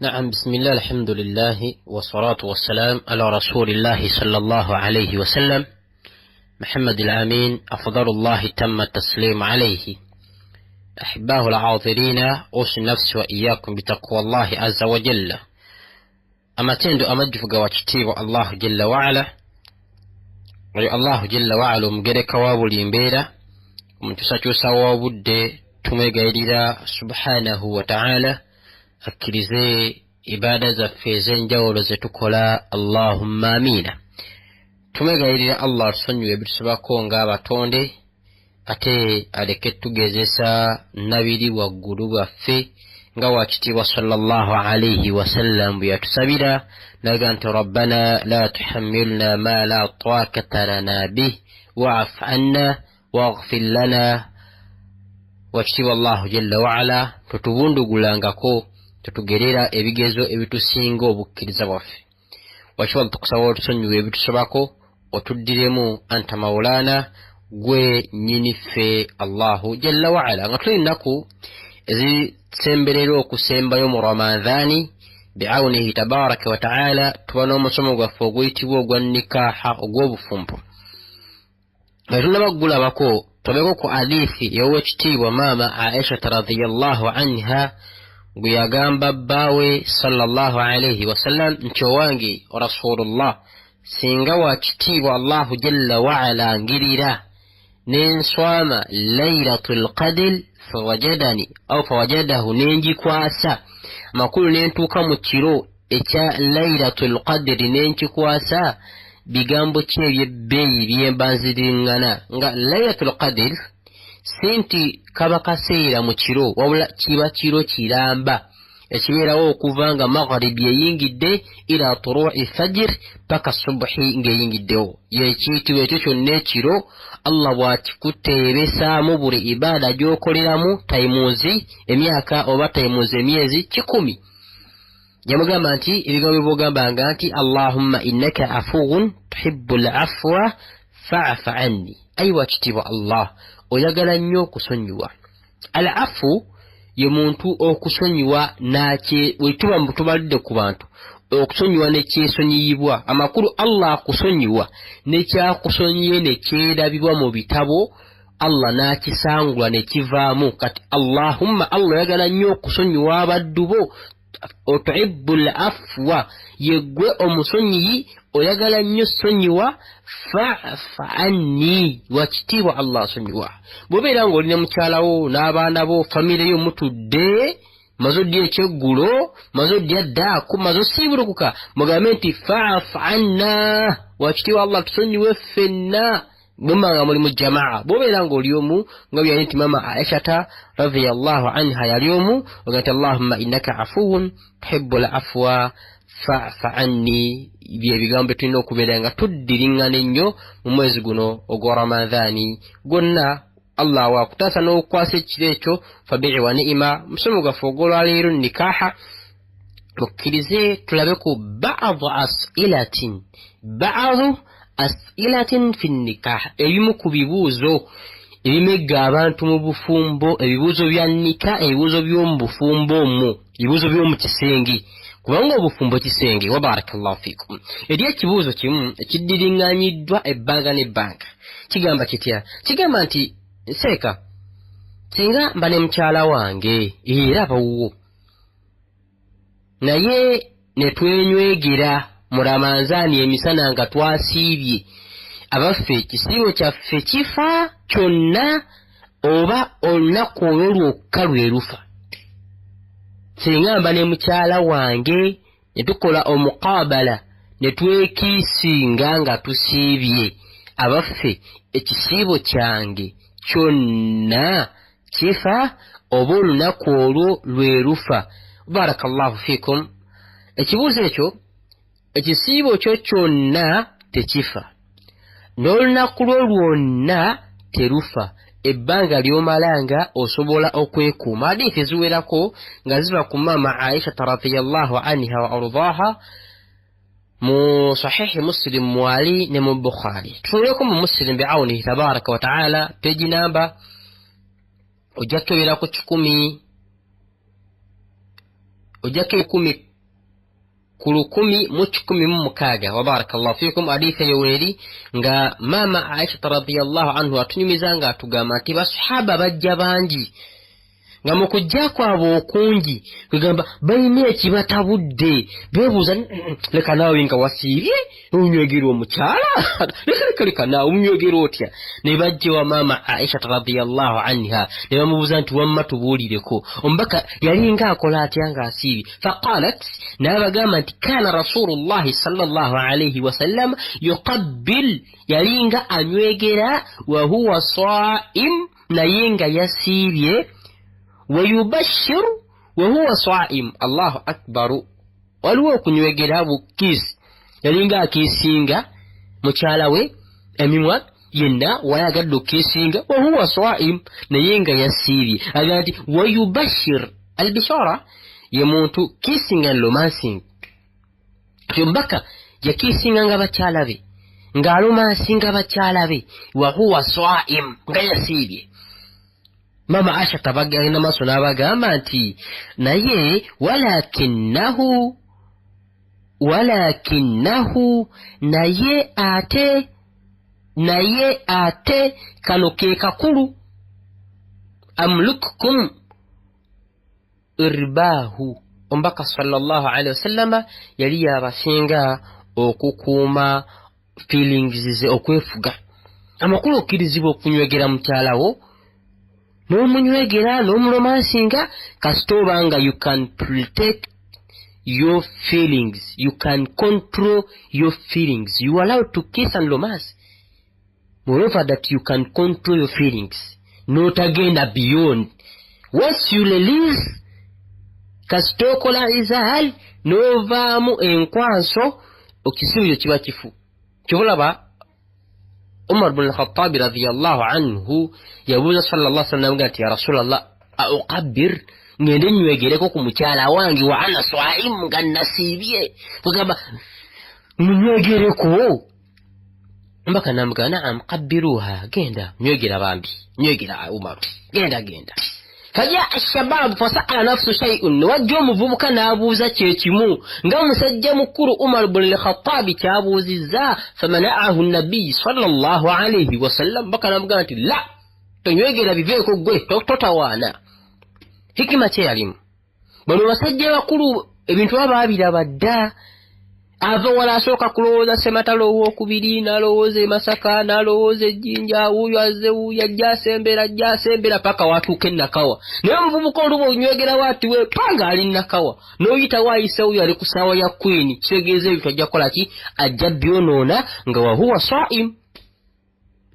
نعم، بسم الله، الحمد لله والصلاة والسلام على رسول الله صلى الله عليه وسلم محمد الأمين أفضل الله تم التسليم عليه. أحباه العاذرين، أوصي نفسي وإياكم بتقوى الله عز وجل. أما تندو أمجفق واتشتيب الله جل وعلا الله جل وعلا مجرك وابل إمبيرا ومن تساجوسا وابد تميغيرا سبحانه وتعالى akkirize ibada zaffe ez'enjawulo ze tukola. Allahumma amina. Tumegayirira Allah tusonyiwe ebitusibako ng'abatonde, ate aleke tugezesa nabiri waggulu waffe nga wakitiibwa sallallahu alayhi wasallam bwe yatusabira naga nti rabbana la tuhammilna ma la taqata lana bih wa'fu anna waghfir lana. Wakitiibwa Allahu jalla wa'ala totubundugulangako, tutugerera ebigezo ebitusinga obukkiriza bwaffe. Wakibwa tukusaba otusonyiwe ebitusobako, otuddiremu anta maulana, gwe nnyiniffe Allahu jalla wa'ala. Nga tuli nnaku ezisemberera okusembayo mu Ramadhaani bi'awnihi tabaraka wa ta'ala, tuba n'omusomo gwaffe oguyitibwa ogwa nikaaha ogw'obufumbo. Nga tunabagulabako tobeko ku hadithi y'owekitiibwa maama Aisha radhiyallahu anha gwe yagamba bbaawe sallallahu alayhi wasallam nti owange rasulullah, singa wakitiibwa Allahu jalla wa'ala ngirira nenswama laylatul qadr fawajadani au fawajadahu, nenjikwasa makulu nentuuka mu kiro ekya laylatul qadr nenkikwasa, bigambo ki ebyebbeeyi byembanziriŋŋana nga laylatul qadr sinti kaba kaseera mu kiro, wabula kiba kiro kiramba ekibeerawo okuva nga magharibi eyingidde ila turu'i fajr paka subuhi ng'eyingiddewo. Yekiyitibwa ekyo kyonna ekiro Allah bw'akikuteebesaamu buli ibaada gy'okoleramu tayimuuzi emyaka oba tayimuuzi emyezi 10. Yamugamba nti ebigambo by'ogambanga nti Allahumma innaka afuwun tuhibbul afwa fa'fu anni. Ayiwa kitiibwa Allah, oyagala nnyo okusonyiwa. Al-afu ye muntu okusonyiwa nakye wetuba tubalidde ku bantu okusonyiwa nekyesonyiyibwa. Amakulu Allah akusonyiwa nekyakusonyiye nekyerabibwa mu bitabo, Allah nakisangula nekivaamu. Kati Allahumma, Allah oyagala nnyo okusonyiwa abaddu bo. Otuhibbul afwa, yegwe omusonyiyi oyagala nnyo sonyiwa. Fa'fu anni, wakitiibwa Allah sonyiwa. Bw'obeera ng'olina mukyalawo n'abaana bo, famire yo mutudde, maze oddya ekyeggulo, maze oddya ddaaku, maze osiibulukuka, mugambe nti fa'fu anna, wakitiibwa Allah tusonyiwe ffenna. Bwemanga muli mu jamaa, bw'obeera ng'oli omu nga byali nti mama Aisha radhiyallahu anha yali omu, oga nti Allahumma innaka afuwun tuhibbul afwa fa'fu anni. Byebigambo tulina okubeera nga tuddiriŋŋana ennyo mu mwezi guno ogwa Ramadhaani gwonna. Allah wakutaasa n'okukwasa ekiro ekyo fabi'i wa ni'ima. Musomo gwaffe ogw'olwaleero nikaaha, mukkirize tulabe ku ba'dhu as'ilatin fi nikah, ebimu ku bibuuzo ebimegga abantu mu bufumbo, ebibuuzo bya nika, ebibuuzo by'omu bufumbo omwo, ebibuuzo by'omu kisenge, kubanga obufumbo kisenge. Wa barakallahu fikum. Eri ekibuuzo kimu ekiddiriŋŋanyiddwa ebbanga n'ebbanga kigamba kitya? Kigamba nti seeka, singa mba ne mukyala wange era bawuwo, naye ne twenywegira mu Ramadhaani emisana nga twasiibye, abaffe ekisiibo kyaffe kifa kyonna oba olunaku olwo lwokka lwe lufa. Singa mba ne mukyala wange ne tukola omuqabala ne twekiisinga nga tusiibye, abaffe ekisiibo kyange kyonna kifa oba olunaku olwo lwe lufa. Barakallahu fikum. Ekibuuzo ekyo, ekisiibo kyo kyonna tekifa, n'olunaku lwo lwonna terufa, ebbanga ly'omalanga osobola okwekuuma. Hadithi ziwerako nga ziva ku maama Aisha radhiyallahu anha wa ardaaha mu sahihi Muslim mwali ne mu Bukhari. Tufunuleko mu Muslim bi'awnihi tabaraka wa ta'ala, peji namba ojja kubeera ku 10 ojja ku 10 kulukumi muchukumi mumukaga wa barakallahu fikum haditha yaweli nga mama Aisha radhiyallahu anhu atunyumiza nga atugamba ati basahaba bajja bangi nga mukujja kwabo okungi kugamba bayine ekibatabudde bebuuza leka nawe nga wasiibye unywegera omukyala leka nawe unywegera otya ne bajja wa mama Aisha radhiyallahu anha ne bamubuuza nti wamma tubuulireko ombaka yali nga akola atya nga asiibye faqalat n'abagamba nti kana rasulullahi sallallahu alayhi wasallam yuqabbil yali nga anywegera wa huwa saim naye nga yasiibye ويبشر وهو صائم الله أكبر waliwo okunywegera bukkiisi yalinga akiisinga mukyala we emimwa yenna wayagadde okkiisinga wahuwa swaim naye nga yasiibye agamba nti wayubashir albishara ye muntu kiisinga romancing mbaka yakiisinga nga bakyala be ng'alomansinga bakyala be wahuwa swaim nga yasiibye mama Aisha tabagenda maso n'abagamba nti naye walakinahu naye ate kano ke kakulu amlukukum irbahu ombaka sallallahu alaihi wasallama yali yabasinga okukuuma feelings ze okwefuga amakulu okkirizibwa okunywegera mukyalawo n'omunywegera n'omuromansinga kasitoba nga you can protect your feelings, you can control your feelings, you are allowed to kiss and romance moreover that you can control your feelings not again beyond once you release kasitokola izahal novaamu enkwaso okisibyo kiba kifu kibulaba Umar bin al-Khattab radiyallahu anhu yabuuza sallallahu alaihi wasallam gati ya Rasulullah auqabbir ngende nywegereko ku mukyala wange wa ana swaim nga nasibye kugamba nywegereko mbaka namga naam qabbiruha genda nywegera bambi nywegera Umar genda kaja ashabab fasala nafsu shay'un wajjo muvubuka nabuuza kyekimu nga musajja mukuru Umar bin al-Khattab kyabuuzizza famana'ahu an-nabi sallallahu alayhi wasallam baka namga nti la tonywegera biveeko gwe totawaana hikima kye yalimu bano basajja bakulu ebintu ababiraba dda ava wala asooka kulowooza Sematalo ow'okubiri n'alowooza Masaka n'alowooza Ejjinja wuyo azze wuyo ajjasembera paka watuuka e Nakawa naye omuvubuka oluba onywegera waati we panga ali Nakawa n'oyita waayise wuyo ali ku ssaawa ya Queen kitegeeza ebyo tajja kukola ki ajja byonoona nga wahuwa swaim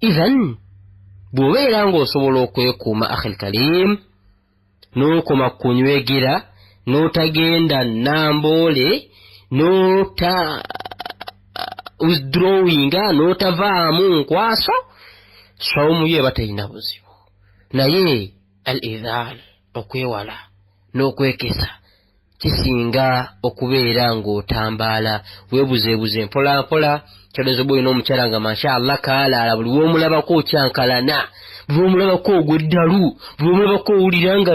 idhan bw'obeera ng'osobola okwekuuma akhil karim n'okoma kunywegera n'otagenda namboole nota withdrawing notavaamu nkwaso saumu ye batalina buzibu naye al-idhal okwewala n'okwekesa kisinga okubeera ng'otambaala weebuzeebuze mpolampola kyalezo boyina omukyala nga mashallah kaalaala buli w'omulabako okyankalana buli w'omulabako ogw'eddalu buli w'omulabako owulira nga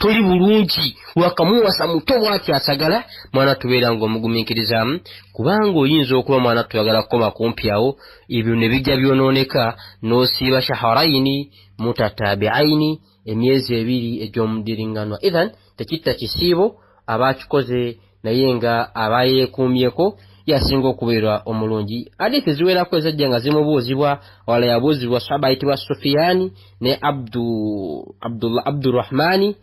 toli bulungi wakamuwasa muto bw'ati asagala mwana tubeera ng'omugumiikirizamu kubanga oyinza okuba mwana tuyagala kukoma kumpi awo ebyo ne bijja byonooneka n'osiiba shaharayini mutataabi'ayini emyezi ebiri egy'omudiringanwa idhan tekitta kisiibo abakikoze naye nga abayeekuumyeko yasinga okubeera omulungi hadithi ziwerako ezajja nga zimubuuzibwa wala yabuuzibwa sahaba ayitibwa Sufyani ne Abdurrahmani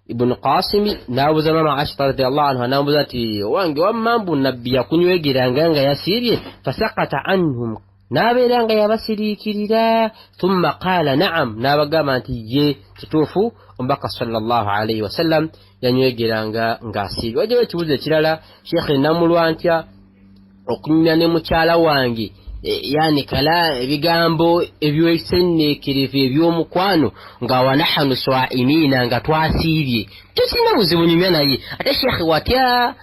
ibn Qasimi n'abuuza mama Aisha radhiyallahu anha n'abuuza ati wange wamambu nabbi yakunywegeranga nga yasiibye fasakata anhum n'abeera nga yabasiriikirira thumma qaala na'am n'abagamba nti ye kituufu omubaka sallallahu alayhi wasallam yanywegeranga ng'asiibye wajjawo ekibuuzo ekirala Sheikh namulwa ntya okunyumya ne mukyala wange yani kala ebigambo ebyesenneekerevu eby'omukwano nga wanahanu swaimina nga twasiibye tekirina buzibu nyumya naye ate Sheikh watya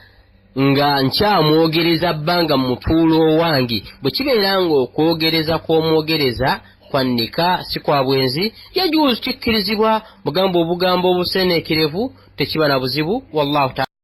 nga nkyamwogereza bbanga mu mutuulo wange bwe kibeera nga okwogereza kw'omwogereza kwannika si kwa bwenzi yajuuzu kikkirizibwa bugambo obugambo obusenneekerevu tekiba na buzibu wallahu ta'ala